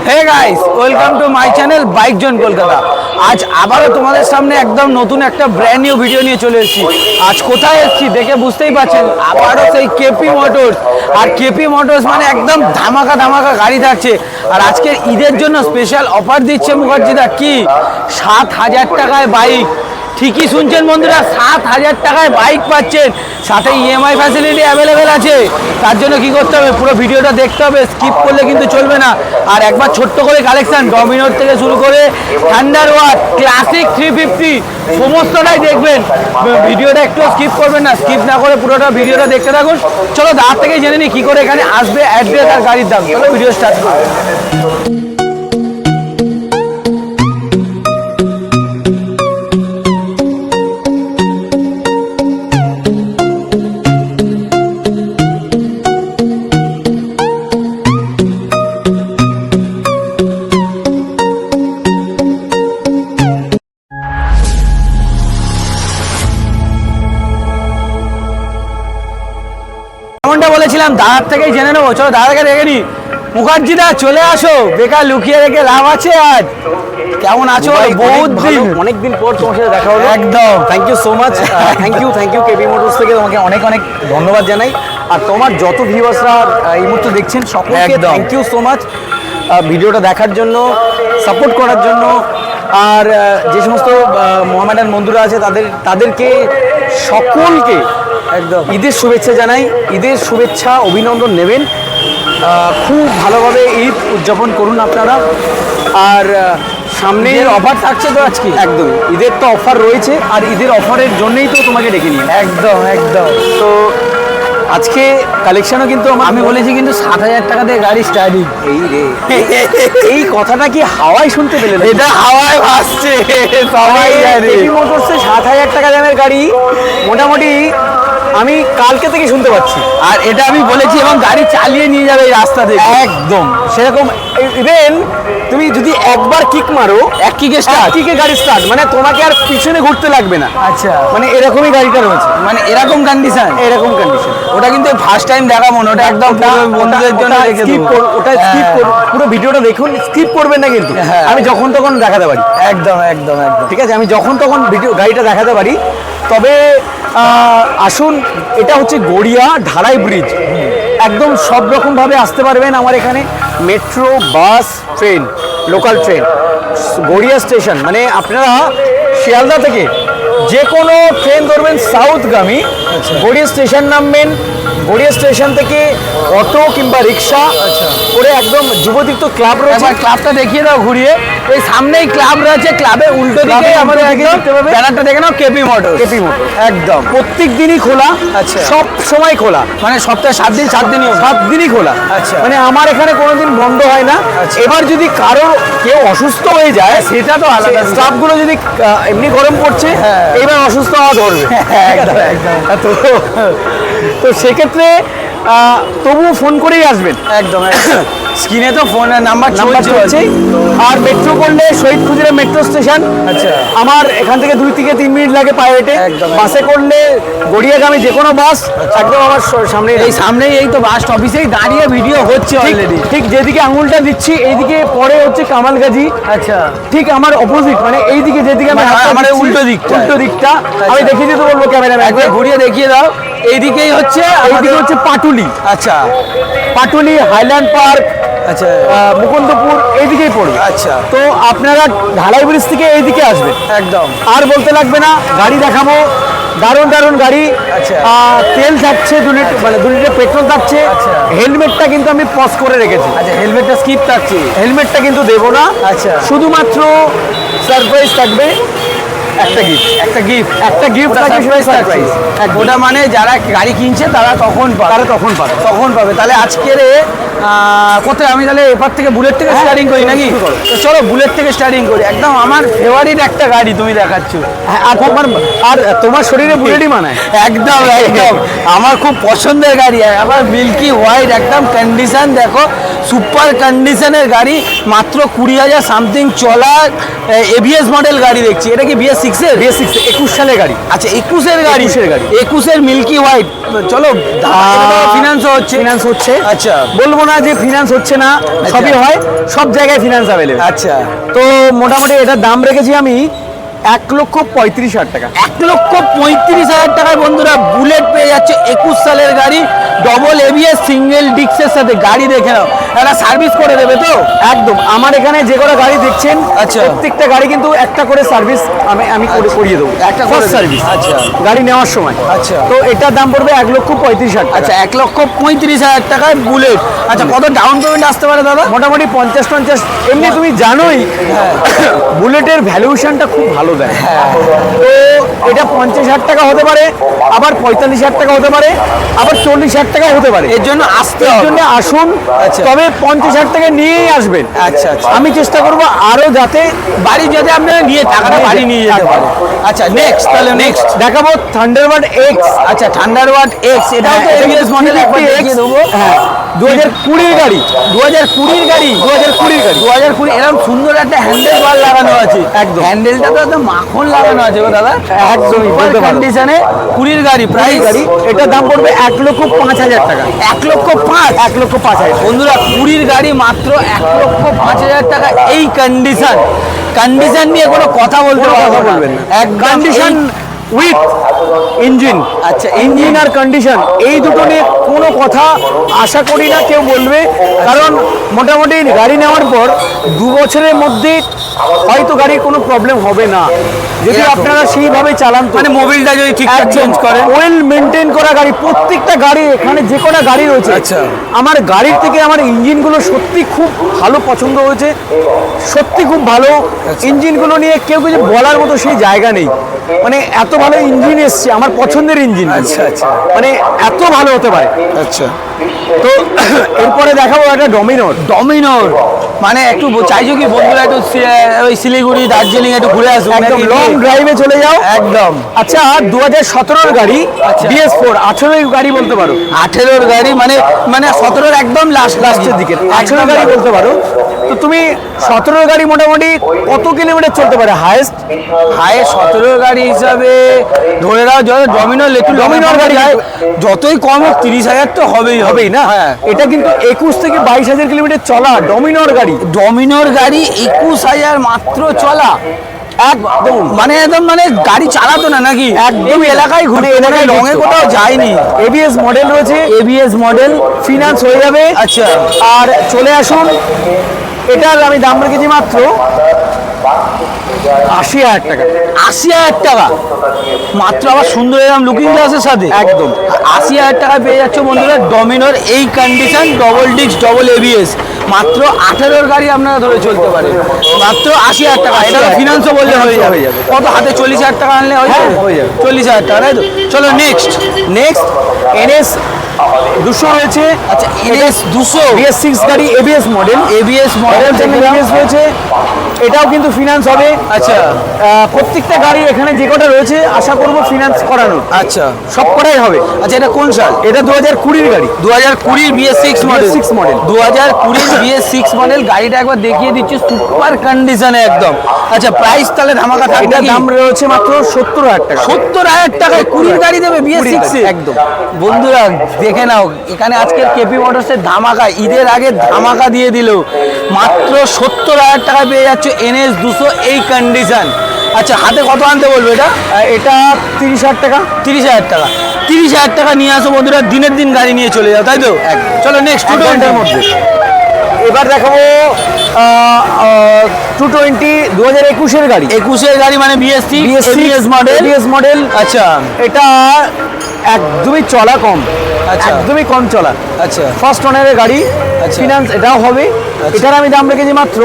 Hey guys, welcome to my channel bike zone Kolkata. আজ আবারও তোমাদের সামনে একদম নতুন একটা ব্র্যান্ড নিউ ভিডিও নিয়ে চলে এসেছি। আজ কোথায় এসেছি দেখে বুঝতেই পারছেন, আবারও সেই কেপি মোটরস। আর কেপি মোটরস মানে একদম ধামাকা ধামাকা গাড়ি থাকছে। আর আজকের ঈদের জন্য স্পেশাল অফার দিচ্ছে মুখার্জিদা, কি 7,000 টাকায় বাইক। ঠিকই শুনছেন বন্ধুরা, 7,000 টাকায় বাইক পাচ্ছেন, সাথে ইএমআই ফ্যাসিলিটি অ্যাভেলেবেল আছে। তার জন্য কি করতে হবে, পুরো ভিডিওটা দেখতে হবে, স্কিপ করলে কিন্তু চলবে না। আর একবার ছোট্ট করে কালেকশন, ডমিনোর থেকে শুরু করে থান্ডারবার্ড, ক্লাসিক 350 সমস্তটাই দেখবেন। ভিডিওটা একটু স্কিপ করবেন না, স্কিপ না করে পুরোটা ভিডিওটা দেখতে থাকুন। চলো দাঁড় থেকে জেনে নিই কী করে এখানে আসবে, অ্যাড্রেস আর গাড়ির দাম। চলো ভিডিও স্টার্ট করবো। যেমনটা বলেছিলাম, দাদার থেকেই জেনে নেবো। চলো দাদাকে দেখে নি। মুখার্জিদা চলে আসো, বেকার লুকিয়ে রেখে লাভ আছে। আজ কেমন আছো? বহুত দিন, অনেকদিন পর তোমার সাথে দেখা হলো। একদম thank you so much. Thank you KP motors থেকে তোমাকে অনেক অনেক ধন্যবাদ জানাই। আর তোমার যত ভিউয়ার্সরা এই মুহূর্তে দেখছেন সকলকে একদম। থ্যাংক ইউ সো মাচ ভিডিওটা দেখার জন্য, সাপোর্ট করার জন্য। আর যে সমস্ত মোহামেডান বন্ধুরা আছে তাদেরকে সকলকে একদম ঈদের শুভেচ্ছা জানাই। ঈদের শুভেচ্ছা অভিনন্দন নেবেন, খুব ভালোভাবে ঈদ উদযাপন করুন আপনারা। আর সামনে অফার থাকছে তো আজকে। একদম ঈদের তো অফার রয়েছে, আর ঈদের অফারের জন্যই তো তোমাকে ডেকে নিয়ে। একদম একদম। তো আজকে কালেকশনও কিন্তু আমি বলেছি কিন্তু 7,000 টাকা দিয়ে গাড়ি স্টার্টিং। এই রে এই কথাটা কি হাওয়ায় শুনতে পেলেন? এটা হাওয়ায় ভাসছে, সবাই জানে। কেপি মোটরসে 7,000 টাকা দামের গাড়ি মোটামুটি আমি কালকে থেকে শুনতে পাচ্ছি। আর এটা আমি বলেছি, এবং গাড়ি চালিয়ে নিয়ে যাবে এই রাস্তা থেকে। একদম সেরকম। ইভেন তুমি যদি একবার কিক মারো, এক কিকে গাড়ি স্টার্ট, মানে তোমাকে আর পিছনে ঘুরতে লাগবে না। আচ্ছা, মানে এরকমই গাড়িটা রয়েছে, মানে এরকম কন্ডিশন। এরকম কন্ডিশন। ওটা কিন্তু ফার্স্ট টাইম দেখা মনে, ওটা একদম বন্ধুদের জন্য রেখে দেবো। ওটা স্কিপ করুন, পুরো ভিডিওটা দেখুন, স্কিপ করবেন না কিন্তু। হ্যাঁ। আমি যখন তখন দেখাতে পারি। একদম একদম একদম। ঠিক আছে, আমি যখন তখন গাড়িটা দেখাতে পারি। তবে আসুন, এটা হচ্ছে গড়িয়া ঢালাই ব্রিজ। একদম সব রকমভাবে আসতে পারবেন আমার এখানে। Metro, bus, train, local train, Garia station, মানে আপনারা শিয়ালদা থেকে যে কোনো ট্রেন ধরবেন সাউথগামী, গড়িয়া স্টেশন নামবেন। গড়িয়া স্টেশন থেকে অটো কিংবা রিক্সা করে একদম যুবতীর্থ ক্লাব রয়েছে। ক্লাবটা দেখিয়ে দাও ঘুরিয়ে। এই সামনেই ক্লাব রয়েছে, ক্লাবের উল্টো দিকে আমাদের ব্যানারটা দেখে নাও, কেপি মোটর। কেপি মোটর একদম প্রত্যেক দিনই খোলা। আচ্ছা, সব সময় খোলা, মানে সপ্তাহে 7 দিন, 7 দিনই 7 দিনই খোলা। আচ্ছা, মানে আমার এখানে কোনোদিন বন্ধ হয় না। এবার যদি কারো কেউ অসুস্থ হয়ে যায়, সেটা তো আলাদা। স্টাফগুলো যদি এমনি গরম পড়ছে, এবার অসুস্থ হওয়া ধরবে। তো সেক্ষেত্রে তবুও ফোন করেই আসবেন। একদম স্ক্রিনে তো ফোন নাম্বার চলছে। আর মেট্রো করলে শহীদ খুদিরাম মেট্রো স্টেশন। আচ্ছা, আমার এখান থেকে 2 থেকে 3 মিনিট লাগে পায়ে হেঁটে। বাসে করলে গড়িয়াগামী যে কোনো বাস একদম আমার সামনে। এই সামনেই এই তো বাস অফিসেই দাঁড়িয়ে ভিডিও হচ্ছে অলরেডি। ঠিক যেদিকে আঙুলটা দিচ্ছি এইদিকে পরে হচ্ছে কামালগাজী। আচ্ছা, ঠিক আমার অপোজিট, মানে এইদিকে যেদিকে আমার উল্টো দিকটা আমি দেখিয়ে দিতে বলবো ক্যামেরা, একবার ঘুরিয়ে দেখিয়ে দাও। এইদিকেই হচ্ছে, এইদিকে হচ্ছে পাটুলি। আচ্ছা, পাটুলি, হাইল্যান্ড পার্ক, আচ্ছা, মুকুন্দপুর এইদিকেই পড়বে। আচ্ছা, তো আপনারা ঢালাই ব্রিজ থেকে এইদিকে আসবেন। একদম। আর বলতে লাগবে না, গাড়ি দেখাবো, দারুণ দারুণ গাড়ি। আচ্ছা, তেল থাকছে 2 লিটার, মানে 2 লিটার পেট্রোল থাকছে। আচ্ছা, হেলমেটটা কিন্তু আমি পজ করে রেখেছি। আচ্ছা, হেলমেটটা স্কিপ থাকছে, হেলমেটটা কিন্তু দেবো না। আচ্ছা, শুধুমাত্র সারপ্রাইজ থাকবে, একটা গিফট থাকবে, সারপ্রাইজ। ওটা মানে যারা গাড়ি কিনছে তারা তখন পাবে। তাহলে আজকের কোথায় আমি তাহলে এবার থেকে বুলেট থেকে স্টার্টিং করি নাকি? তো চলো বুলেট থেকে স্টার্টিং করি। একদম আমার ফেভারিট একটা গাড়ি তুমি দেখাচ্ছ। আর তোমার শরীরে বুলেটই মানায়। একদম একদম আমার খুব পছন্দের গাড়ি। আবার মিল্কি হোয়াইট, একদম কন্ডিশন দেখো, সুপার কন্ডিশনের গাড়ি। মাত্র 20,000 সামথিং চলা এবিএস মডেল গাড়ি দেখছি। এটা কি BS6 21 সালের গাড়ি? আচ্ছা, 21-এর গাড়ি। 21-এর মিল্কি হোয়াইট। চলো, ফিনান্স হচ্ছে। আচ্ছা, বলবো না যে ফিনান্স হচ্ছে না, সবই হয়, সব জায়গায় ফিনান্স অ্যাভেলেবল। আচ্ছা, তো মোটামুটি এটার দাম রেখেছি আমি 1,35,000 টাকা। 1,35,000 টাকায় বন্ধুরা বুলেট পেয়ে যাচ্ছে 21 সালের গাড়ি, ডবল এবিএস সিঙ্গেল ডিক্সের সাথে। গাড়ি দেখে নাও, একটা সার্ভিস করে দেবে তো? একদম। আমার এখানে যে কটা গাড়ি দেখছেন, আচ্ছা। প্রত্যেকটা গাড়ি কিন্তু একটা করে সার্ভিস আমি করিয়ে দেবো, একটা করে ফার্স্ট দেবে। সার্ভিস আচ্ছা। গাড়ি নেওয়ার সময়। আচ্ছা। তো এটার দাম পড়বে 1,35,000 টাকা। আচ্ছা, 1,35,000 টাকায় বুলেট। আচ্ছা, কত ডাউন পেমেন্ট আসতে পারে দাদা? মোটামুটি 50-50। এমনি তুমি জানোই বুলেটের ভ্যালুয়েশনটা খুব ভালো দেয়। তো এটা 50,000 টাকা হতে পারে, আবার 45,000 টাকা হতে পারে, আবার 40,000 টাকা হতে পারে। এর জন্য আসতে এর হবে। জন্য আসুন, আচ্ছা। তবে 50,000 টাকা নিয়েই আসবেন। আচ্ছা, আচ্ছা। আমি চেষ্টা করবো আরো যাতে বাড়ি যাতে আপনারা নিয়ে টাকাটা বাড়ি নিয়ে যেতে পারে। আচ্ছা, নেক্সট তাহলে নেক্সট দেখাবো থান্ডারবার্ড এক্স। আচ্ছা, থান্ডারবার্ড এক্স, এটাও তো এবিএস মডেল, একবার দেখিয়ে দেবো। হ্যাঁ, 2020 গাড়ি। 2020 গাড়ি, 2020 গাড়ি। 2020 এরকম সুন্দর একটা হ্যান্ডেল বার লাগানো আছে। একদম। হ্যান্ডেলটা তো একদম মাখন লাগানো আছে গো দাদা, একদমই বলতে পারো। কন্ডিশনে 20 গাড়ি, প্রাইস গাড়ি, এটার দাম পড়বে 1,05,000 টাকা। 1,05,000। 1,05,000। বন্ধুরা 20 গাড়ি মাত্র 1,05,000 টাকা। এই কন্ডিশন নিয়ে কোনো কথা বলতে কোনো কথা পারবো বলবেন না। একদম কন্ডিশন উইথ ইঞ্জিন। আচ্ছা, ইঞ্জিন আর কন্ডিশন এই দুটো নিয়ে কোনো কথা আশা করি না কেউ বলবে, কারণ মোটামুটি গাড়ি নেওয়ার পর 2 বছরের মধ্যে হয়তো গাড়ির কোনো প্রবলেম হবে না, যদি এরকম। আপনারা সেইভাবে চালান। তো মানে মোবিলটা যদি ঠিকঠাক চেঞ্জ করেন। ওয়েল মেনটেন করা গাড়ি, প্রত্যেকটা গাড়ি, এখানে যে কটা গাড়ি রয়েছে, আচ্ছা। আমার গাড়ির থেকে আমার ইঞ্জিনগুলো সত্যি খুব ভালো পছন্দ হয়েছে, সত্যি খুব ভালো। ইঞ্জিনগুলো নিয়ে কেউ কিছু বলার মতো সেই জায়গা নেই, মানে এত ভালো ইঞ্জিন এসছে, আমার পছন্দের ইঞ্জিন। আচ্ছা, আচ্ছা। মানে এত ভালো হতে পারে। আচ্ছা, তো এরপরে দেখাবো একটা ডমিনোর। মানে একটু চাইছো কি বন্ধুরা একটু ওই শিলিগুড়ি দার্জিলিং একটু ঘুরে আসুন, একদম নাকি? লং ড্রাইভে চলে যাও। একদম। আচ্ছা, 2017 গাড়ি, আচ্ছা। BS4, 18 গাড়ি বলতে পারো। 18 গাড়ি, মানে 17 একদম লাস্টের দিকে। 18 গাড়ি বলতে পারো। তো তুমি 17 গাড়ি মোটামুটি কত কিলোমিটার চলতে পারে হাইয়েস্ট? হায় 17 গাড়ি হিসাবে ধরে নাও, যত ডমিনোর ডমিনোর গাড়ি যায়, যতই কম হোক 30,000 তো হবেই না। হ্যাঁ, এটা কিন্তু 21 থেকে 22,000 কিলোমিটার চলা ডমিনোর গাড়ি। ডমিনোর গাড়ি 21,000 মাত্র চলা। একদম মানে গাড়ি চালাতো না নাকি? একদম এলাকায় ঘুরে, এলাকায় রঙে কোথাও যায়নি। ABS মডেল রয়েছে, এবিএস মডেল, ফিনান্স হয়ে যাবে। আচ্ছা। আর চলে আসুন, এটার আমি দাম রেখেছি মাত্র 80,000 টাকা। 80,000 টাকা মাত্র, আবার সুন্দর এরকম লুকিং গ্লাসের সাথে। একদম। 80,000 টাকায় পেয়ে যাচ্ছে বন্ধুরা ডমিনোর এই condition, double disc double ABS, মাত্র 18 গাড়ি আপনারা ধরে চলতে পারেন, মাত্র 80,000 টাকা। এটা ফিনান্সও বললে হয়ে যাবে। কত হাতে 40,000 টাকা আনলে হয়ে যাবে? হয়ে যাবে। 40,000 টাকা, তাই তো? চলো নেক্সট NS 200 রয়েছে। আচ্ছা, NS 200 BS6 গাড়ি, ABS model. ABS model ABS রয়েছে, এটাও কিন্তু ফিনান্স হবে। আচ্ছা, প্রত্যেকটা গাড়ি এখানে যে কটা রয়েছে আশা করব ফিনান্স করানো, আচ্ছা, সব কটাই হবে। আচ্ছা। এটা কোন সাল? এটা 2020 গাড়ি। 2020 BS6 model. BS6 model. 2020 BS6 model গাড়িটা একবার দেখিয়ে দিচ্ছি, সুপার কন্ডিশনে একদম। আচ্ছা, প্রাইস তাহলে ধামাকা থাকবে এটার কি? দাম রয়েছে মাত্র 70,000 টাকা। 70,000 টাকায় 20 গাড়ি দেবে BS6 এ? একদম। বন্ধুরা দেখে নাও, এখানে আজকের কেপি মোটরসের ধামাকা, ঈদের আগে ধামাকা দিয়ে দিল। মাত্র 70,000 টাকায় পেয়ে যাচ্ছে NS 200 এই কন্ডিশন। আচ্ছা, হাতে কত আনতে বলবো এটা? এটা 30,000 টাকা। 30,000 টাকা। 30,000 টাকা নিয়ে আসো বন্ধুরা, দিনের দিন গাড়ি নিয়ে চলে যাও, তাই তো? চলো নেক্সট 220 মধ্যে। এবার দেখাবো 220 2021 গাড়ি। 21 গাড়ি, মানে BS6 মডেল। ABS model. আচ্ছা, এটা একদমই চলা কম, আচ্ছা। একদমই কম চলা। আচ্ছা, ফার্স্ট ওনারের গাড়ি, আচ্ছা। ফিনান্স এটাও হবে। আচ্ছা। এটার আমি দাম রেখেছি মাত্র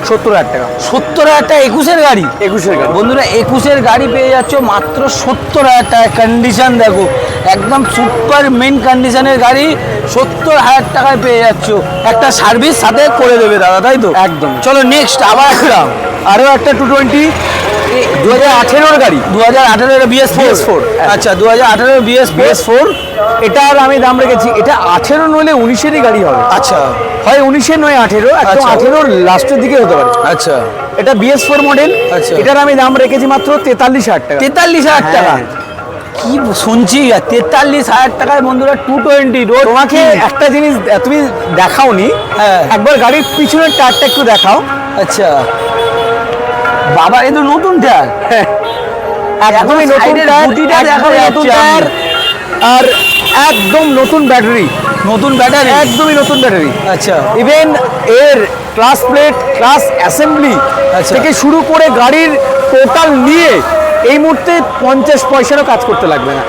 70,000 টাকা। 70,000 টাকা 21 গাড়ি। 21 গাড়ি। বন্ধুরা 21 গাড়ি পেয়ে যাচ্ছ মাত্র 70,000 টাকা। কন্ডিশন দেখো, একদম সুপার মেন কন্ডিশনের গাড়ি 70,000 টাকায় পেয়ে যাচ্ছ। একটা সার্ভিস সাথে করে দেবে দাদা, তাই তো? একদম। চলো নেক্সট আবার একটা, আরও একটা 220 2018 গাড়ি। 2018 BS4। আচ্ছা, 2018 BS4। এটার আমি দাম রেখেছি, এটা 18 নইলে 19-এরই গাড়ি হবে। আচ্ছা, হয় 19-এর নয় 18, একদম আচ্ছা। 18-র লাস্টের দিকে হতে পারে। আচ্ছা, এটা BS4 মডেল। আচ্ছা। এটার আমি দাম রেখেছি মাত্র 43,000 টাকা। 43,000 টাকা। হ্যাঁ। কি শুনছি 43,000 টাকায় বন্ধুরা 220 রোড। তোমাকে একটা জিনিস তুমি দেখাওনি, হ্যাঁ। একবার গাড়ির পিছনের টায়ারটা একটু দেখাও। আচ্ছা বাবা এ তো নতুন টায়ার, একদমই নতুন সাইডের টায়ার, গুটিটা দেখা একদমই যাচ্ছে নতুন টায়ার, আর একদম নতুন ব্যাটারি, নতুন ব্যাটারি। একদমই নতুন ব্যাটারি। আচ্ছা ইভেন এর ক্লাস প্লেট, ক্লাস অ্যাসেম্বলি আচ্ছা। থেকে শুরু করে গাড়ির টোটাল নিয়ে এই মুহূর্তে 50 পয়সারও কাজ করতে লাগবে না।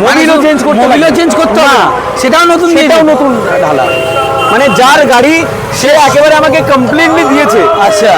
মোবিলও চেঞ্জ করতে মোবিলও লাগবে। চেঞ্জ করতে হবে না, না, সেটাও নতুন দিয়ে সেটাও দিবে। নতুন ঢালা। মানে যার গাড়ি সে একেবারে আমাকে কমপ্লিটলি দিয়েছে, আচ্ছা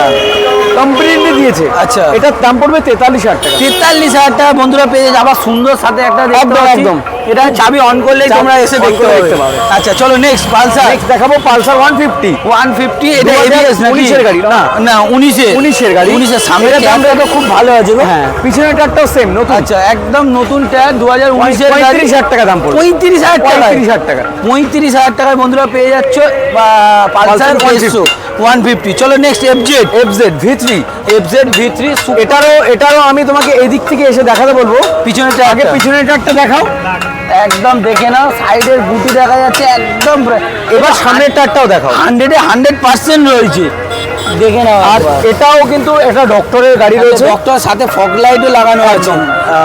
কমপ্লিটলি দিয়েছে। আচ্ছা। এটার দাম পড়বে 43,000 টাকা। 43,000 টাকা বন্ধুরা পেয়ে যাবে। আবার সুন্দর সাথে একটা দেখতে একদম, পাচ্ছি। একদম। এটা চাবি অন করলেই চাবি তোমরা এসে on দেখতে করে পাবে। দেখতে পাবে। আচ্ছা চলো নেক্সট পালসার। নেক্সট দেখাবো পালসার 150। 150 এটা 2019 ABS নাকি? এর গাড়ি, না। না 19 এর গাড়ি। 19 সামনের এটার দামটা দামটা তো খুব ভালো আছে গো। হ্যাঁ, পিছনের টায়ারটাও সেম নতুন। আচ্ছা একদম নতুন টায়ার 2019 এর গাড়ি। 35,000 টাকা দাম পড়বে। 35,000 টাকা 35,000 টাকা। 35,000 টাকায় বন্ধুরা পেয়ে যাচ্ছ পালসার Pulsar 150। চলো নেক্সট FZ V3। V3 এটারও আমি তোমাকে এই দিক থেকে এসে দেখাতে বলবো। পিছনে আগে পিছনের টায়ারটা দেখাও। একদম দেখে নাও, সাইডের বুটি দেখা যাচ্ছে একদম। এবার সামনের টায়ারটাও দেখাও। 100% রয়েছে, দেখে নাও। আর এটাও কিন্তু এটা ডক্টরের গাড়ি রয়েছে। ডক্টর সাথে ফগ লাইটও লাগানো আছে।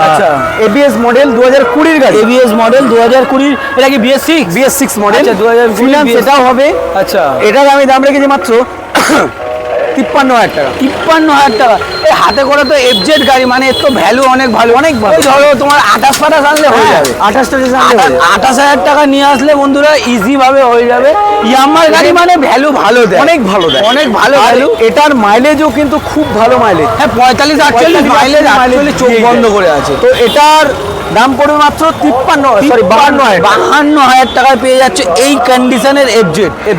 আচ্ছা, ABS মডেল 2020 গাড়ি। ABS model 2020। এটা কি BS6 মডেল। আচ্ছা 2020 ফিনান্স এটাও হবে। আচ্ছা এটার আমি দাম রেখেছি মাত্র 53,000 টাকা। 53,000 টাকা। এই হাতে করে তো FZ গাড়ি, মানে এর তো ভ্যালু অনেক ভালো, অনেক ভালো। এই ধরো তোমার 28 আনলে হয়ে যাবে। 28,000 টাকা নিয়ে আসলে বন্ধুরা ইজি ভাবে হয়ে যাবে। ইয়ামার গাড়ি মানে ভ্যালু ভালো দেয়, অনেক ভালো দেয়, অনেক ভালো আর ভ্যালু। এটার মাইলেজও কিন্তু খুব ভালো মাইলেজ। হ্যাঁ 45-48 মাইলেজ actually চোখ বন্ধ করে আছে। তো এটার দাম পড়বে মাত্র 52,000 টাকায় পেয়ে যাচ্ছে এই কন্ডিশনের FZ।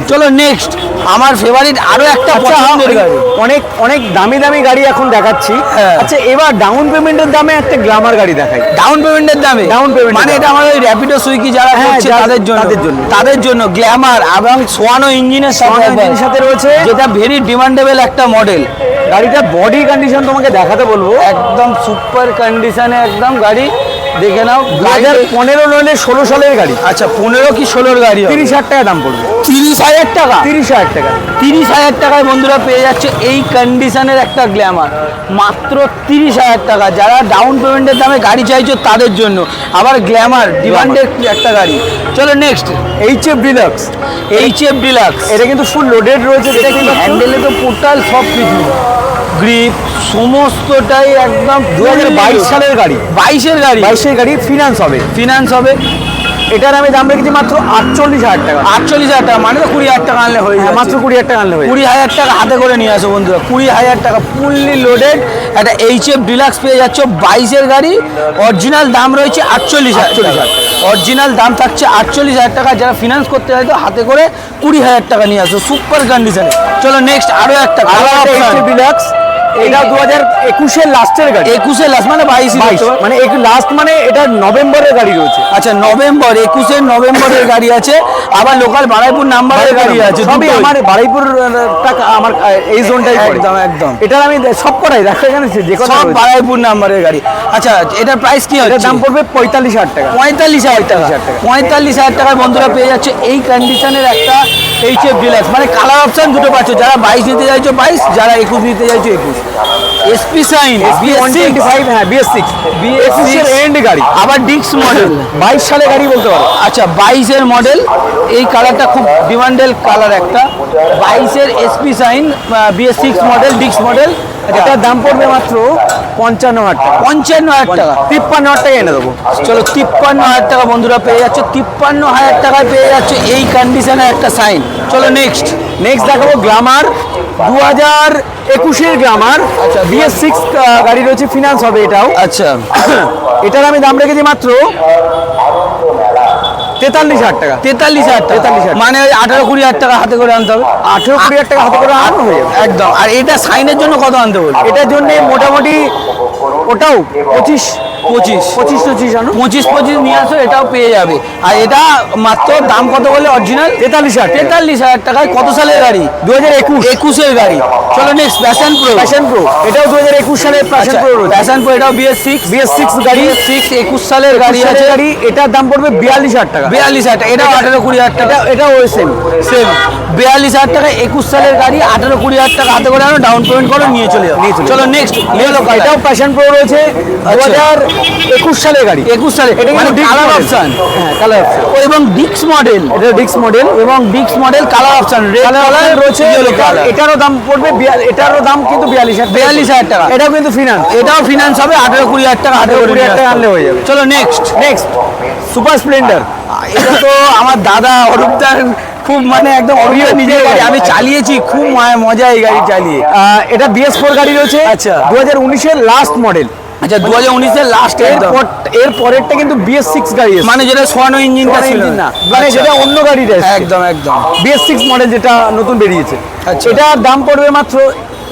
চলো নেক্সট আমার ফেভারিট আরো একটা পছন্দের গাড়ি। অনেক অনেক দামি দামি গাড়ি এখন দেখাচ্ছি। হ্যাঁ। আচ্ছা, এবার ডাউন পেমেন্টের দামে একটা গ্ল্যামার গাড়ি দেখাই। ডাউন পেমেন্টের দামে, Down payment এর মানে দামে। এটা আমাদের ওই র্যাপিডো সুইগি যারা হ্যাঁ, করছে তাদের জন্য গ্ল্যামার এবং সোয়ানো ইঞ্জিনের সাথে রয়েছে, যেটা ভেরি ডিমান্ডেবল একটা মডেল। গাড়িটার বডি কন্ডিশন তোমাকে দেখাতে বলবো। একদম সুপার কন্ডিশনে একদম গাড়ি, দেখে নাও। 2015 নইলে 16 সালের গাড়ি। আচ্ছা 15 কি 16 গাড়ি হবে? 30,000 টাকা দাম পড়বে। 30,000 টাকা। 30,000 টাকা। 30,000 টাকায় বন্ধুরা পেয়ে যাচ্ছে এই কন্ডিশনের একটা গ্ল্যামার, মাত্র 30,000 টাকা। যারা ডাউন পেমেন্টের দামে গাড়ি চাইছো তাদের জন্য। আবার গ্ল্যামার ডিমান্ডের একটা গাড়ি। চলো next HF deluxe. HF deluxe. এটা কিন্তু ফুল লোডেড রয়েছে। এটা কি হ্যান্ডেলে তো টোটাল সব কিছু, গ্রিপ সমস্তটাই একদম 2022 সালের গাড়ি। 22-এর গাড়ি। 22-এর গাড়ি ফিনান্স হবে। ফিনান্স হবে। এটার আমি দাম রেখেছি মাত্র 48,000 টাকা। 48,000 টাকা, মানে তো 20,000 টাকা আনলে হয়ে যাবে। মাত্র 20,000 টাকা আনলে হয়ে যাবে। 20,000 টাকা হাতে করে নিয়ে আসো বন্ধুরা। 20,000 টাকা ফুললি লোডেড একটা HF ডিলাক্স পেয়ে যাচ্ছ। 22-এর গাড়ি, অরিজিনাল দাম রয়েছে 48,000। অরিজিনাল দাম থাকছে 48,000 টাকা। যারা ফিনান্স করতে হয় তো হাতে করে 20,000 টাকা নিয়ে আসো সুপার কন্ডিশনে। চলো নেক্সট আরো একটা HF ডিলাক্স। এটা 2021-এর লাস্টের গাড়ি। 21-এর লাস্ট মানে 22 মানে লাস্ট, মানে এটা নভেম্বরের গাড়ি রয়েছে। আচ্ছা নভেম্বর, 21-এর নভেম্বরের গাড়ি আছে। আবার লোকাল বারাইপুর নাম্বারের গাড়ি আছে। সবই আমার বারুইপুর টাকা, আমার এই জোনটাই একদম একদম। এটার আমি সব কটাই দেখো এখানে যে কথা সব রয়েছে। বারাইপুর নাম্বারের গাড়ি। আচ্ছা এটার প্রাইস কি এটার হচ্ছে? দাম পড়বে 45,000 টাকা। 45,000 টাকা। 45,000 টাকা। 45,000 টাকায় বন্ধুরা পেয়ে যাচ্ছে এই কন্ডিশনের একটা HF ডিলাক্স। মানে কালার অপশন দুটো পাচ্ছ। যারা 22 নিতে চাইছো 22, যারা 21 নিতে চাইছো 21। SP সাইন BS6, হ্যাঁ BS6 এর এন্ড গাড়ি। আবার ডিক্স মডেল 22 সালে গাড়ি বলতে পারো। আচ্ছা 22-এর মডেল। এই কালারটা খুব ডিমান্ডেড কালার একটা। 22-এর SP সাইন BS6 মডেল ডিক্স মডেল। এটার দাম পড়বে মাত্র 55,000 টাকা। 55,000 টাকা। 53,000 টাকা এনে দেবো। চলো 53,000 টাকা বন্ধুরা পেয়ে যাচ্ছে। 53,000 টাকায় পেয়ে যাচ্ছে এই কন্ডিশনের একটা সাইন। চলো নেক্সট দেখাবো গ্ল্যামার 2021-এর গ্ল্যামার। আচ্ছা, BS6 গাড়ি রয়েছে, ফিনান্স হবে এটাও। আচ্ছা এটার আমি দাম রেখেছি মাত্র 43,000 টাকা। 43,000 টাকা। 43,000 মানে ওই 18-20,000 টাকা হাতে করে আনতে হবে। 18-20,000 টাকা হাতে করে আনানো হয়ে যাবে একদম। আর এটা সাইনের জন্য কত আনতে বলবো? এটার জন্য মোটামুটি ওটাও 25 আনো 25 নিয়ে আসো, এটাও পেয়ে যাবে। আর এটা মাত্র দাম কত বলে অরিজিনাল? 43,000 টাকায়। কত সালের গাড়ি? 2021 গাড়ি। চলো নেক্সট প্যাশন প্রো। এটাও 2021 সালের প্যাশন প্রো রয়েছে। প্যাশন প্রো, এটাও BS6 গাড়ি, 21 সালের গাড়ি আছে। গাড়ি, এটার দাম পড়বে 42,000 টাকা। 42,000 টাকা। এটাও 18-20,000 টাকা। এটাও সেম 42,000 টাকা, 21 সালের গাড়ি, 18-20,000 টাকা হাতে করে আনো, ডাউন পেমেন্ট করো, নিয়ে চলে যাও। চলো নেক্সট, এটাও প্যাশন প্রো রয়েছে, 2021 সালের গাড়ি। 21 সালে, এটা মানে কিন্তু কালার model। অপশন। হ্যাঁ, কালার অপশন। এবং ডিক্স মডেল, এটা ডিক্স মডেল এবং ডিক্স model colour option, red colour রয়েছে। এটারও দাম পড়বে এটারও দাম কিন্তু 42,000 টাকা। এটাও কিন্তু ফিনান্স। এটাও ফিনান্স হবে, 18-20,000 টাকা হাতে করে 20,000 টাকা আনলে হয়ে যাবে। চলো নেক্সট সুপার স্প্লেন্ডার। এটা তো আমার দাদা অরূপদার খুব মানে একদম অরূপদার নিজের গাড়ি, আমি চালিয়েছি, খুব মজা এই গাড়ি চালিয়ে। এটা BS4 গাড়ি রয়েছে। আচ্ছা। 2019-এর লাস্ট মডেল। আচ্ছা, 2019-এর লাস্ট। এর পরেরটা কিন্তু BS6 গাড়ি আছে। মানে যেটা সোয়ানো ইঞ্জিনটা ছিল ইঞ্জিন না, মানে আচ্ছা। সেটা অন্য গাড়ি রয়েছে। একদম BS6 মডেল যেটা নতুন বেরিয়েছে। আচ্ছা। এটা দাম পড়বে মাত্র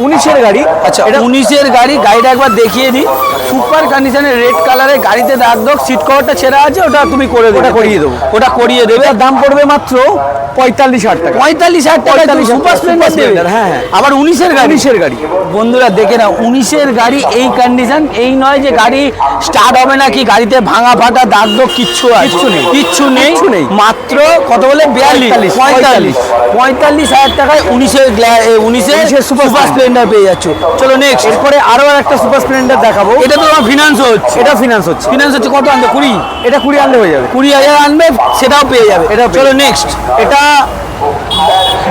19-এর গাড়ি। আচ্ছা, এটা 19-এর গাড়ি। গাড়িটা একবার দেখিয়ে দিই, সুপার কন্ডিশনের রেড কালারের গাড়িতে দাগ দাগ, সিট কভারটা ছেঁড়া আছে, ওটা তুমি করে দেবে। ওটা করিয়ে দেবো। ওটা করিয়ে দেবে। এটার দাম পড়বে মাত্র 45,000 টাকা। 45,000 টাকা সুপার স্প্লেন্ডার দেবে। হ্যাঁ। আবার 19-এর গাড়ি। 19-এর গাড়ি। বন্ধুরা দেখে নাও, 19-এর গাড়ি, এই কন্ডিশন। এই নয় যে গাড়ি স্টার্ট হবে না, কি গাড়িতে ভাঙা ফাটা দাগ দাগ কিচ্ছু কিচ্ছু নেই। মাত্র কত বলে? 45,000 টাকায় 19-এর সুপার স্প্লেন্ডার পেয়ে যাচ্ছ। চলো নেক্সট। এরপরে আরো একটা সুপার স্প্লেন্ডার দেখাবো। এটা তো ফিনান্স হচ্ছে। এটা ফিনান্স হচ্ছে। কত আনবে? 20। এটা 20 আনলে হয়ে যাবে। 20,000 আনবে, সেটাও পেয়ে যাবে। এটাও পেয়ে চলো যাবে। নেক্সট। এটা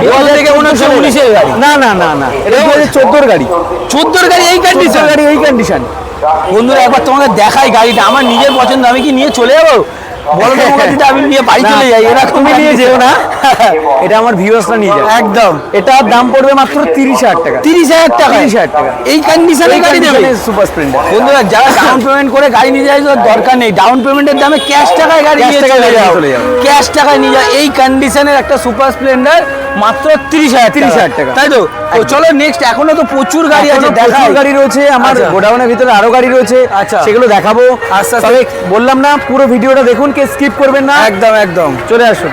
2000 থেকে মনে হচ্ছে 19-এর গাড়ি। না, এটা 2014-এর গাড়ি। 14-এর গাড়ি, এই কন্ডিশন। গাড়ি এই কন্ডিশন। বন্ধুরা একবার তোমাকে দেখাই গাড়িটা, আমার নিজের পছন্দ, আমি কি নিয়ে চলে যাবো? বলো তো তোমাকে দিতে, আমি নিয়ে বাড়ি চলে যাই। এরা তুমি নিয়ে যেও না, এটা আমার ভিউয়ার্সরা নিয়ে যাবে। একদম। এটার দাম পড়বে মাত্র 30,000 টাকা। 30,000 টাকা। 30,000 টাকা। এই কন্ডিশনে গাড়ি দেবে সুপার স্প্লেন্ডার। বন্ধুরা, যারা ডাউন পেমেন্ট করে গাড়ি নিয়ে যায়, দরকার নেই। ডাউন পেমেন্টের দামে ক্যাশ টাকায় গাড়ি নিয়ে চলে যাও। ক্যাশ টাকায় নিয়ে যাও। এই কন্ডিশনের একটা সুপার স্প্লেন্ডার মাত্র 30,000 টাকা। তাই তো? তো চলো নেক্সট। এখনো তো প্রচুর গাড়ি আছে, প্রচুর গাড়ি রয়েছে আমার আচ্ছা। গোডাউনের ভিতরে, আরো গাড়ি রয়েছে। আচ্ছা। সেগুলো দেখাবো। আচ্ছা। তবে বললাম না, পুরো ভিডিওটা দেখুন, কে স্কিপ করবেন না। একদম। চলে আসুন।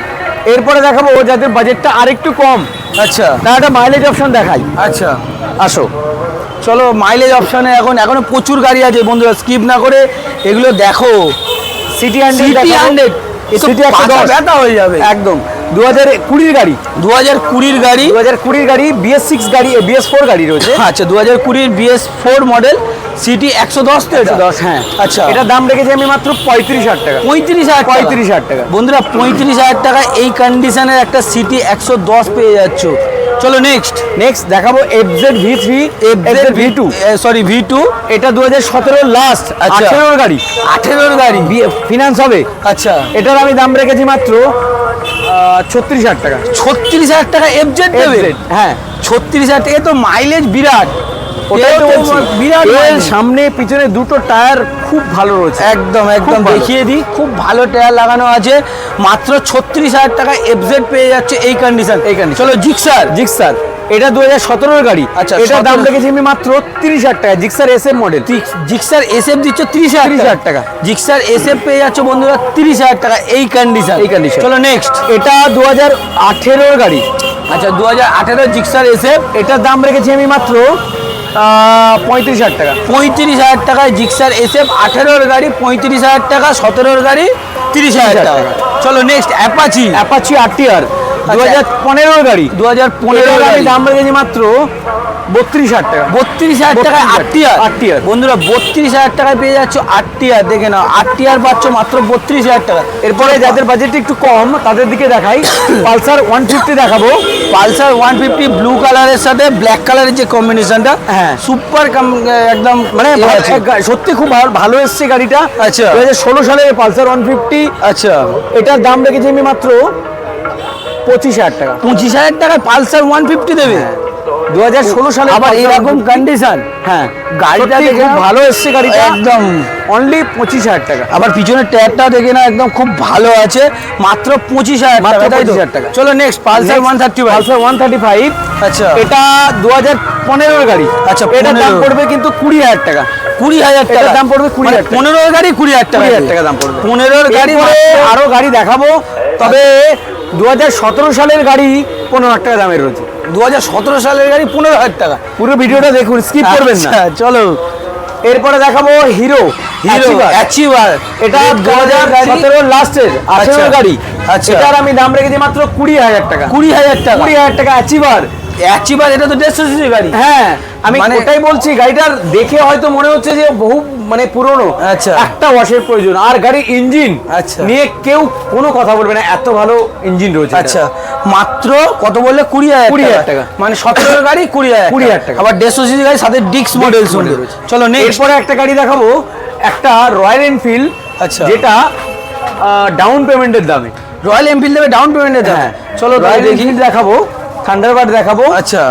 এরপরে দেখাবো যাদের বাজেটটা আরেকটু কম, আচ্ছা তারা একটা মাইলেজ অপশন দেখাই। আচ্ছা, আসো। চলো মাইলেজ অপশনে এখনো প্রচুর গাড়ি আছে বন্ধুরা, স্কিপ না করে এগুলো দেখো। সিটি 100 সিটি 110 ব্যথা হয়ে যাবে। একদম 2020-র গাড়ি। 2020-র গাড়ি। 2020-র গাড়ি, BS6 গাড়ি, BS4 গাড়ি রয়েছে। আচ্ছা, 2020-র BS4 মডেল, সিটি 110 তো? 110, হ্যাঁ। আচ্ছা, এটার দাম রেখেছি আমি মাত্র 35,000 টাকা। 35,000 টাকা। বন্ধুরা, 35,000 টাকা এই কন্ডিশনের একটা সিটি 110 পেয়ে যাচ্ছ। চলো নেক্সট দেখাবো FZ V3, FZ V2। Sorry, V2। এটা 2017-র লাস্ট, আচ্ছা। 18-র গাড়ি। 18-র গাড়ি, ফিনান্স হবে। আচ্ছা। এটার আমি দাম রেখেছি মাত্র 36,000 টাকা। 36,000 টাকা FZ দেবে? হ্যাঁ, 36,000 টাকা। এ তো মাইলেজ বিরাট। ওটাই তো বলছি। বিরাট এর mileage। সামনে পিছনে দুটো টায়ার খুব ভালো রয়েছে। একদম খুব ভালো। দেখিয়ে দিই, খুব ভালো টায়ার লাগানো আছে। মাত্র 36,000 টাকা FZ পেয়ে যাচ্ছে এই কন্ডিশন। চলো জিক্সার, এটা 2017-র গাড়ি। আচ্ছা, এটার দাম 17 রেখেছি আমি মাত্র 30,000 টাকা। Gixxer SF model. Gixxer SF দিচ্ছ 30,000 টাকা। জিক্সার SF পেয়ে যাচ্ছে বন্ধুরা 30,000 টাকা এই কন্ডিশন। চলো নেক্সট। এটা 2018-র গাড়ি। আচ্ছা, 2018 জিক্সার SF। এটার দাম রেখেছি আমি মাত্র 35,000 টাকা। 35,000 টাকায় জিক্সার SF, 18-র গাড়ি 35,000 টাকা, 17-র গাড়ি 30,000 টাকা। চলো নেক্সট, অ্যাপাচি RTR, 2015-র গাড়ি। 2015-র আমি গাড়ি। দাম রেখেছি মাত্র 32,000 টাকা। 32,000 টাকায় RTR। বন্ধুরা, 32,000 টাকায় পেয়ে যাচ্ছ RTR। দেখে নাও, RTR পাচ্ছ মাত্র 32,000 টাকা। এরপরে যাদের বাজেট একটু কম তাদের দিকে দেখাই, পালসার 150 দেখাবো। পালসার 150 ব্লু কালারের সাথে ব্ল্যাক কালারের যে কম্বিনেশনটা, হ্যাঁ, সুপার একদম মানে সত্যি খুব ভালো এসছে গাড়িটা। আচ্ছা, 2016 সালে পালসার 150। আচ্ছা, এটার দাম রেখেছি আমি মাত্র 25,000 টাকা। 25,000 টাকায় পালসার 150 দেবে? 2016 সালে আবার এরকম কন্ডিশন। হ্যাঁ, গাড়িটা সত্যি দেখে খুব ভালো এসছে গাড়িটা, একদম অনলি 25,000 টাকা। আবার পিছনের টায়ারটাও দেখে না একদম খুব ভালো আছে, মাত্র 25,000 মাত্র টাকা, তাই তো? 25,000 টাকা। চলো নেক্সট পালসার 135। পালসার 135, আচ্ছা এটা 2015 এর গাড়ি। আচ্ছা, এটার দাম 15 পড়বে কিন্তু 20,000 টাকা। 20,000 টাকা এটার দাম পড়বে 20,000 টাকা। 15 গাড়ি 20,000 টাকা, 20,000 টাকা দাম পড়বে। 15 গাড়ি এরপরে মাত্র- আরো গাড়ি দেখাবো, তবে 2017 সালের গাড়ি 15,000 টাকা দামের রয়েছে। 2017 সালের গাড়ি 15,000 টাকা। পুরো ভিডিওটা দেখুন, স্কিপ করবেন না। আচ্ছা, চলো এরপরে দেখাবো হিরো হিরো অ্যাচিভার, এটা red colour গাড়ি। 2017 লাস্টের 18 আচ্ছা, গাড়ি। আচ্ছা। এটার আমি দাম রেখেছি মাত্র 20,000 টাকা। 20,000 টাকা। 20,000 টাকা অ্যাচিভার। অ্যাচিভার, এটা তো 150 সিসি গাড়ি। হ্যাঁ, আমি মানে- ওটাই বলছি, গাড়িটার দেখে হয়তো মনে হচ্ছে যে বহু মানে পুরনো। আচ্ছা। একটা ওয়াশের প্রয়োজন, আর গাড়ির ইঞ্জিন আচ্ছা। নিয়ে কেউ কোনো কথা বলবে না, এত ভালো ইঞ্জিন রয়েছে। আচ্ছা, মাত্র কত বললে? 20,000 20,000 টাকা। মানে 17 গাড়ি 20,000 20,000 টাকা। আবার 150 সিসি গাড়ি, সাথে ডিক্স মডেল শুনবে। রয়েছে। চলো নেক্সট। এরপরে একটা গাড়ি দেখাবো, একটা রয়্যাল এনফিল্ড। আচ্ছা। যেটা ডাউন পেমেন্টের দামে। রয়্যাল এনফিল্ড দেবে ডাউন পেমেন্টে দাও। হ্যাঁ, চলো তাহলে রয়্যাল দেখি। এনফিল্ড দেখাবো, থান্ডারবার্ড দেখাবো, আচ্ছা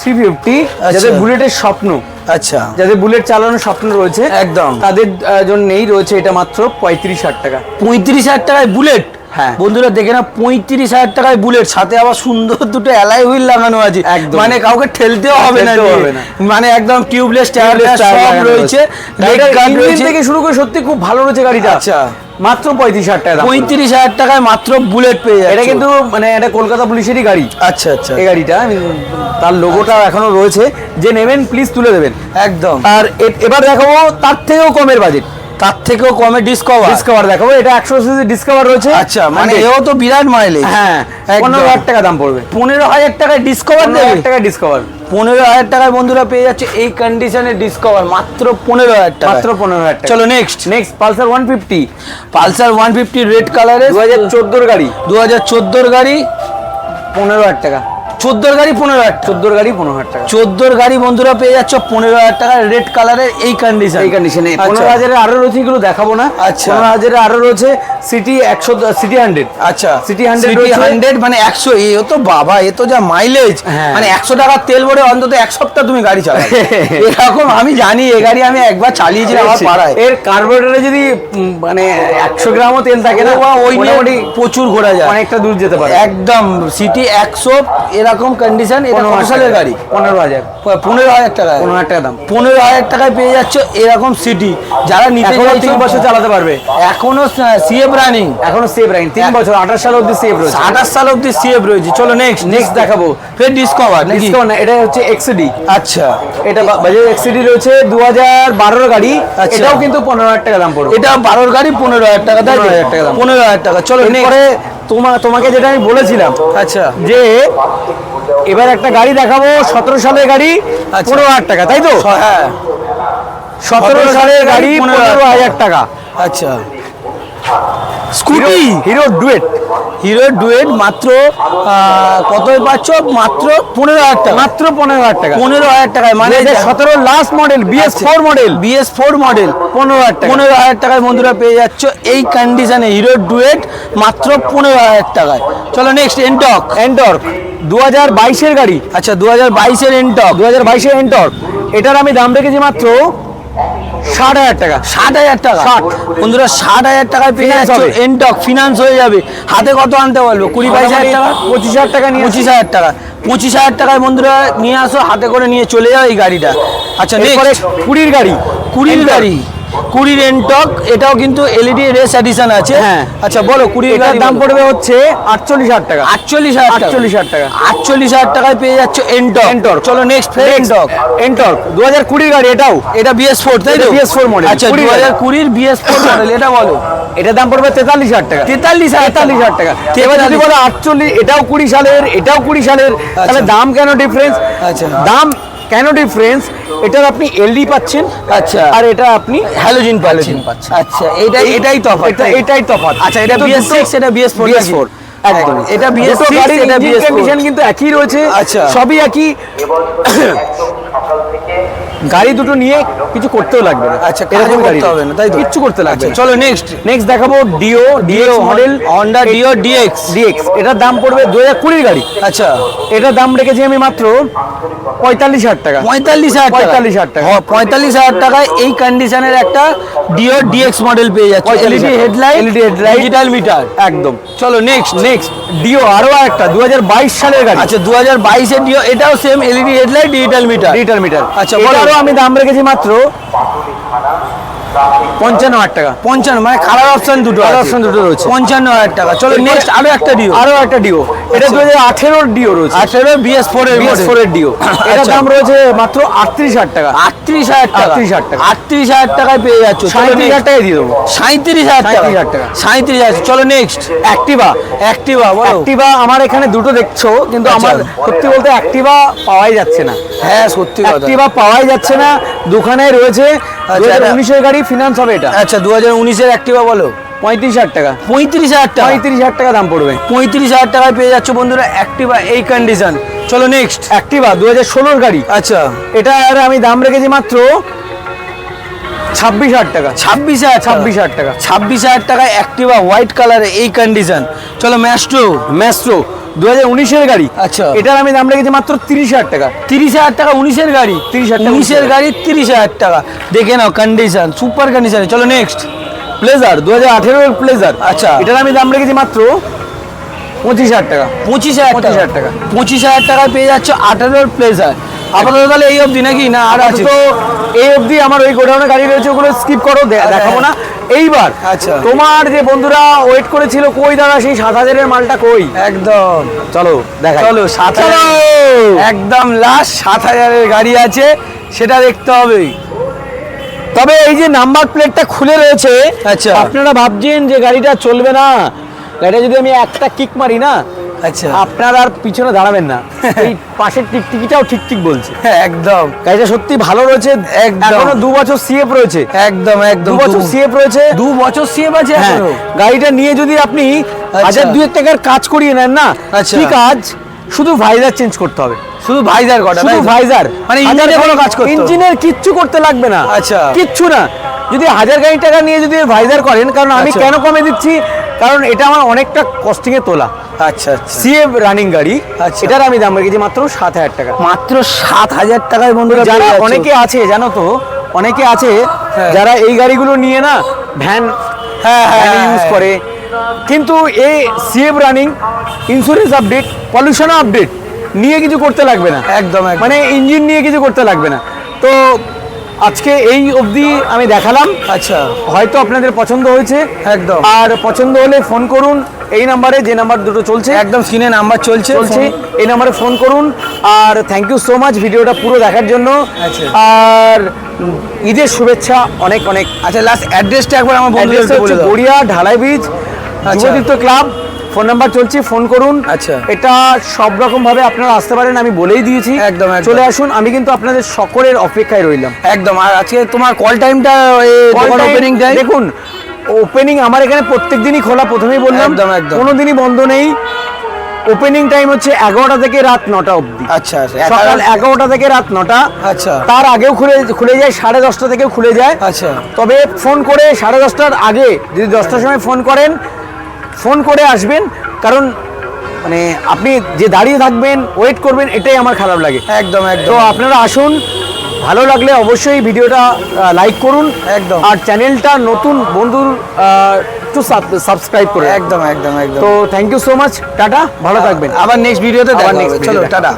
350, আচ্ছা। যাদের বুলেটের স্বপ্ন, আচ্ছা, যাদের বুলেট চালানোর স্বপ্ন রয়েছে একদম। তাদের জন্যই রয়েছে এটা মাত্র 35,000 টাকা। 35,000 টাকায় বুলেট। হ্যাঁ। বন্ধুরা দেখে না, 35,000 টাকায় বুলেট, সাথে আবার সুন্দর দুটো অ্যালাই হুইল লাগানো আছে। একদম। মানে কাউকে ঠেলতেও হবে না, ঠেলতেও দিয়ে। হবে না। মানে একদম টিউবলেস টায়ার Tubeless সব লাগানো রয়েছে, গাড়িটার লেগ গার্ড ইঞ্জিন রয়েছে। থেকে শুরু করে সত্যি খুব ভালো রয়েছে গাড়িটা। আচ্ছা, মাত্র 35,000 টাকা দাম। 35,000 টাকায় মাত্র বুলেট পেয়ে যাচ্ছে। এটা কিন্তু মানে এটা কলকাতা পুলিশেরই গাড়ি। আচ্ছা আচ্ছা, এই গাড়িটা তার লোগোটা এখনো রয়েছে, যে নেবেন প্লিজ তুলে দেবেন। একদম। আর এবার দেখাবো তার থেকেও কমের বাজেট, তার থেকেও কমে ডিসকভার। ডিসকভার দেখাবো। এটা 100 সিসি ডিসকভার রয়েছে। আচ্ছা, মানে 100 এও তো বিরাট মাইলেজ। হ্যাঁ, একদম। 15,000 টাকা দাম পড়বে। 15,000 টাকায় ডিসকভার দেবে। 15,000 টাকা ডিসকভার। 15,000 টাকায় বন্ধুরা পেয়ে যাচ্ছে এই কন্ডিশনের ডিসকভার, মাত্র 15,000 টাকা। মাত্র 15,000 টাকা। চলো next. Next Pulsar 150, Pulsar 150 red কালারের, 2014 গাড়ি, 2014 গাড়ি। 15,000 টাকা। 14 গাড়ি 15,000 টাকা। 14 গাড়ি 15,000 টাকা। 14 গাড়ি বন্ধুরা পেয়ে যাচ্ছে 15,000 টাকা রেড কালারের এই কন্ডিশন। এই কন্ডিশনে আচ্ছা। 15,000 আরো রয়েছে, এগুলো দেখাবো না। আচ্ছা। 15,000 আরো রয়েছে সিটি 100, সিটি 100। আচ্ছা, সিটি 100 সিটি রয়েছে। 100 মানে 100, এ তো বাবা, এ তো যা মাইলেজ। হ্যাঁ। মানে 100 টাকা তেল ভরে অন্তত এক সপ্তাহ তুমি গাড়ি চালাও। এরকম আমি জানি, এই গাড়ি আমি একবার চালিয়েছিলাম আমার পাড়ায়। এর কার্বোরেটরে যদি মানে 100 গ্রামও তেল থাকে না, ওই নিয়ে মোটামুটি প্রচুর ঘোরা যায়, অনেকটা দূর যেতে পারে। একদম। সিটি 100 এরকম কন্ডিশন। এটা কত সালের গাড়ি? 15,000। 15,000 টাকা। 15,000 টাকা দাম। 15,000 টাকায় পেয়ে যাচ্ছে এরকম সিটি, যারা নিতে এখনো চাইছে 3 বছর চালাতে পারবে। এখনো সিএফ রানিং, এখনো সেভ রাইন 3 বছর, 28 সাল অবধি সেভ রয়েছে। 28 সাল অব্দি সিএফ রয়েছে। চলো নেক্সট নেক্সট দেখাবো ফের ডিসকভার নাকি? ডিসকাউন্ট না, এটা হচ্ছে এক্সডি। আচ্ছা, এটা বাজাজ এক্সডি রয়েছে 2012 গাড়ি। আচ্ছা। এটাও কিন্তু 15,000 টাকা দাম পড়বে। এটা 12 গাড়ি 15,000 টাকা, তাই তো? 15,000 টাকা দাম। 15,000 টাকা। চলো এরপরে নেক্সট। তোমাকে যেটা আমি বলেছিলাম, আচ্ছা, যে এবার একটা গাড়ি দেখাবো 17 সালের গাড়ি, আচ্ছা। 15,000 টাকা, তাই তো? হ্যাঁ, 17 সালের গাড়ি 15,000 টাকা। আচ্ছা। Scooty hero duet, hero duet মাত্র কতই পাচ্ছ? মাত্র 15,000 টাকা। মাত্র 15,000 টাকা। 15,000 টাকায়, মানে 17 last model, BS4 model, BS4 model. 15,000 টাকা। 15,000 টাকায় বন্ধুরা পেয়ে যাচ্ছ এই কন্ডিশনে হিরো ডুয়েট মাত্র 15,000 টাকায়। চলো নেক্সট এনটর্ক। এন্টর্ক 2022 এর গাড়ি, আচ্ছা, 2022 এর এনটর্ক। 2022 এর এন্টর্ক। এটার আমি দাম রেখেছি মাত্র 60,000 টাকা। 60,000 টাকা। 60 বন্ধুরা 60,000 টাকায় পেয়ে Finance যাচ্ছ হবে। এনটর্ক, ফিনান্স হয়ে যাবে। হাতে কত আনতে বলবো? 20-22,000 টাকা। 25,000 টাকা নিয়ে 25,000 টাকা। 25,000 টাকায় বন্ধুরা নিয়ে আসো, হাতে করে নিয়ে চলে যাও এই গাড়িটা। আচ্ছা, এরপরে নেক্সট 20 গাড়ি, 20 গাড়ি, 20 এনটর্ক। এটাও কিন্তু এলইডি রেস এডিশন আছে। হ্যাঁ। আচ্ছা বলো, 20 এটার গাড়ি দাম পড়বে হচ্ছে 48,000 টাকা। 48,000 টাকা। 48,000 টাকা। 48,000 টাকায় পেয়ে যাচ্ছ এনটর্ক। এন্টর্ক। চলো নেক্সট ফের এনটর্ক। এন্টর্ক 2020 গাড়ি, এটাও এটা BS4, তাই তো? এটা BS4 মডেল। আচ্ছা, 20 2020 BS4 মডেল। এটা বলো। এটার দাম পড়বে 43,000 টাকা। 43,000 টাকা। এবার যদি বলো 48, এটাও 20 সালের, এটাও 20 সালের, তাহলে দাম কেন ডিফারেন্স? আচ্ছা। দাম কেন ডিফারেন্স? এটার আপনি এলডি পাচ্ছেন, আচ্ছা, আর এটা আপনি হ্যালোজিন পাচ্ছেন। আচ্ছা, এটাই তফাৎ। এটাই তফাৎ। আচ্ছা, এটা কিন্তু BS6, এটা BS4। BS4 একদম এটা BS6 এটা BS4 কন্ডিশন কিন্তু একই রয়েছে, আচ্ছা। সবই একই। গাড়ি দুটো নিয়ে কিছু করতেও লাগবে না, আচ্ছা, এরকম কাজও গাড়ি করতে হবে না, তাই তো? কিচ্ছু করতে লাগবে আচ্ছা, না। চলো নেক্সট নেক্সট দেখাবো Dio model Honda Dio DX। এটার দাম পড়বে 2020 গাড়ি। আচ্ছা, এটার দাম রেখেছি আমি মাত্র 45,000 টাকা। 45,000 টাকা। 45,000 টাকা। 45,000 টাকায় এই কন্ডিশনের একটা Dio DX মডেল পেয়ে যাচ্ছে। 45,000 LED headlight, LED headlight, digital meter. একদম। চলো নেক্সট ডিও আরো একটা 2022 সালের গাড়ি, আচ্ছা 2022 এর Dio, এটাও same LED headlight, digital meter. Litre meter. আচ্ছা, বলো। এটারও আমি দাম রেখেছি মাত্র 55,000 টাকা। 55, মানে কালার অপশন দুটো কালার আছে। অপশন দুটো রয়েছে। 55,000 টাকা। চলো নেক্সট আরো একটা Dio। আরো একটা ডিও, এটা 2018 ডিও রয়েছে, 18 BS4 এর BS4 এর ডিও। এটার আচ্ছা। দাম রয়েছে মাত্র 38,000 টাকা। 38,000 টাকা। 38,000 টাকা। 38,000 টাকায় পেয়ে যাচ্ছ। 37,000 টাকায় দিয়ে দেবো। 37,000 টাকা। 37,000 টাকা। 37,000। চলো নেক্সট অ্যাক্টিভা বলো। অ্যাক্টিভা আমার এখানে দুটো দেখছো, কিন্তু আচ্ছা। আমার সত্যি বলতে অ্যাক্টিভা পাওয়াই যাচ্ছে না। হ্যাঁ সত্যি কথা। অ্যাক্টিভা পাওয়াই যাচ্ছে না, দোকানে রয়েছে। 2019 এর গাড়ি, ফিনান্স হবে এটা। আচ্ছা 2019 এর অ্যাক্টিভা বলো। 35,000 টাকা। 35,000 টাকা। 35,000 টাকা দাম পড়বে 35,000 টাকায় পেয়ে যাচ্ছ বন্ধুরা অ্যাক্টিভা এই কন্ডিশন। চলো নেক্সট অ্যাক্টিভা 2016 গাড়ি। আচ্ছা এটা আর আমি দাম রেখেছি মাত্র 26,000 টাকা। 26,000 টাকা। 26,000 টাকায় অ্যাক্টিভা হোয়াইট কালারে এই কন্ডিশন। চলো ম্যাস্ট্রো 2019 এর গাড়ি। আচ্ছা। এটার আমি দাম রেখেছি মাত্র 30,000 টাকা। 30,000 টাকা। 19 এর গাড়ি। 30,000 টাকা। 19 এর গাড়ি 30,000 টাকা। দেখে নাও কন্ডিশন, সুপার কন্ডিশন। চলো নেক্সট প্লেজার 2018 এর প্লেজার। আচ্ছা। এটার আমি দাম রেখেছি মাত্র 25,000 টাকা। 25,000 টাকা। 25,000 টাকা। 25,000 টাকায় পেয়ে যাচ্ছ 18 প্লেজার। আপাতত তাহলে এই অবধি নাকি না আর আছে? তো এই অবধি আমার ওই গোডাউনে গাড়ি রয়েছে, ওগুলো স্কিপ করো, দেখাবো না এইবার। আচ্ছা। তোমার যে বন্ধুরা ওয়েট করেছিল, কই দাদা সেই 7,000 এর মালটা কই? একদম চলো দেখাই। চলো 7,000 একদম লাস্ট 7,000 এর গাড়ি আছে, সেটা দেখতে হবে। তবে এই যে নাম্বার প্লেটটা খুলে রয়েছে, আচ্ছা। আপনারা ভাবছেন যে গাড়িটা চলবে না, গাড়িটা যদি আমি একটা কিক মারি না, আচ্ছা আপনার আর পিছনে দাঁড়াবেন না। এই পাশের টিকটিকিটাও ঠিক বলছে। একদম গাড়িটা সত্যি ভালো রয়েছে। একদম। এখনো 2 বছর সিএফ রয়েছে। একদম 2 বছর সিএফ রয়েছে। 2 বছর সিএফ আছে হ্যাঁ, এখনো। গাড়িটা নিয়ে যদি আপনি আচ্ছা। 1,000-2,000 টাকার কাজ করিয়ে নেন না, আচ্ছা। কি কাজ? শুধু ভাইজার চেঞ্জ করতে হবে, শুধু ভাইজার কটা, শুধু তাই তো? ভাইজার। মানে ইঞ্জিনে কোনো কাজ করতে হবে? ইঞ্জিনের কিচ্ছু করতে লাগবে না। আচ্ছা। কিচ্ছু না। যদি 1,000 গাড়ি টাকা নিয়ে যদি ভাইজার করেন, কারণ আমি আচ্ছা। কেন কমে দিচ্ছি, কারণ এটা আমার অনেকটা কস্টিং এ তোলা আচ্ছা আচ্ছা। সিএফ রানিং গাড়ি। আচ্ছা। এটার আমি দাম রেখেছি মাত্র 7,000 টাকা। মাত্র 7,000 টাকায় বন্ধুরা যারা পেয়ে যাচ্ছ। অনেকে আছে জানো তো, অনেকে আছে হ্যাঁ। যারা এই গাড়িগুলো নিয়ে না ভ্যান হ্যাঁ, ইউজ করে, কিন্তু এই CF running, insurance update, pollution update নিয়ে কিছু করতে লাগবে না। একদম একদম। মানে ইঞ্জিন নিয়ে কিছু করতে লাগবে না। তো আজকে এই অবধি আমি দেখালাম। আচ্ছা হয়তো আপনাদের পছন্দ হয়েছে। একদম। আর পছন্দ হলে ফোন করুন এই নাম্বারে, যে নাম্বার দুটো চলছে, একদম স্ক্রিনে নাম্বার চলছে। এই নাম্বারে ফোন করুন। আর থ্যাংক ইউ সো মাচ ভিডিওটা পুরো দেখার জন্য। আচ্ছা। আর ঈদের শুভেচ্ছা অনেক অনেক। আচ্ছা লাস্ট অ্যাড্রেসটা একবার আমার বন্ধুদের অ্যাড্রেসটা বলে হচ্ছে দাও। গড়িয়া ঢালাই ব্রিজ, আচ্ছা। যুবতীর্থ ক্লাব। ফোন নাম্বার চলছে, ফোন করুন। আচ্ছা। এটা সব রকম ভাবে আপনারা আসতে পারেন, আমি বলেই দিয়েছি। একদম, একদম। চলে আসুন, আমি কিন্তু আপনাদের সকলের অপেক্ষায় রইলাম। একদম। আর আজকে তোমার কল টাইমটা ওপেনিং টাইম দেখুন, ওপেনিং আমার এখানে প্রত্যেক দিনই খোলা, প্রথমেই বললাম। একদম, একদম। কোনো দিনই বন্ধ নেই। ওপেনিং টাইম হচ্ছে 11টা থেকে রাত 9টা অবধি। আচ্ছা সকাল 11টা থেকে রাত 9টা। আচ্ছা। তার আগেও খুলে যায়, 10:30 থেকেও খুলে যায়। আচ্ছা। তবে ফোন করে 10:30টার আগে, যদি 10টার সময় ফোন করেন, ফোন করে আসবেন। কারণ মানে আপনি যে দাঁড়িয়ে থাকবেন, ওয়েট করবেন, এটাই আমার খারাপ লাগে। একদম তো একদম। আপনারা আসুন, ভালো লাগলে অবশ্যই ভিডিওটা লাইক করুন। একদম। আর চ্যানেলটা নতুন বন্ধুর একটু সাবস্ক্রাইব করে। একদম একদম একদম। তো thank you so much, tata, ভালো থাকবেন। আবার নেক্সট ভিডিওতে দেখা আবার হবে। next চলো video টাটা।